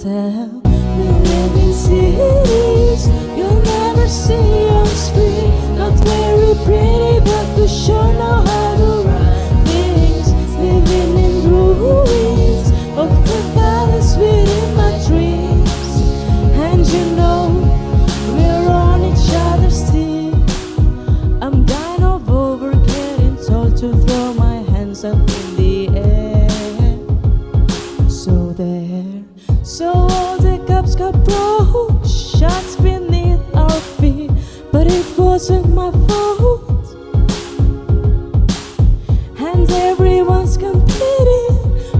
tell. We live in cities you'll never see on screen. Not very pretty, but we sure know how to run things. Living in ruins of the palace within my dreams. And you know we're on each other's team. I'm kind of over getting told to throw my hands up in the air. So all the cups got broke, shots beneath our feet, but it wasn't my fault. And everyone's competing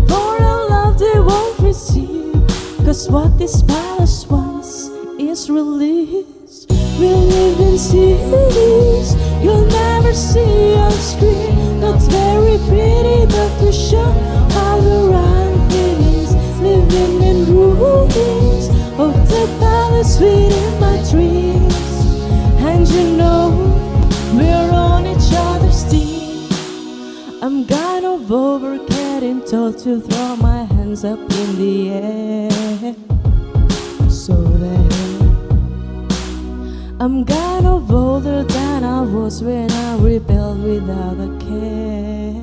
for a love they won't receive, 'cause what this palace wants is released. We live in cities you'll never see on screen. Not very pretty, but we show how to run things. Living in ruins of the palace within my dreams. And you know we're on each other's team. I'm kind of over getting told to throw my hands up in the air. So there, I'm kind of older than I was when I rebelled without a care.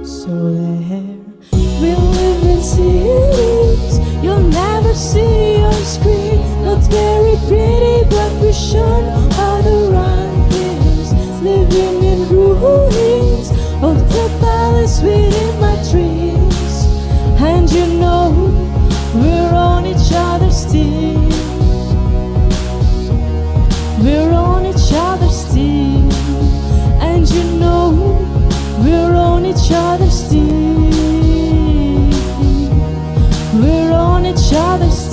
So there, we live in cities you'll never see on screen. Not very pretty, but we sure know how to run things. Living in ruins of the palace within my dreams. And you know we're on each other's team. We're on each other's team. And you know we're on each other's team. We're on each other's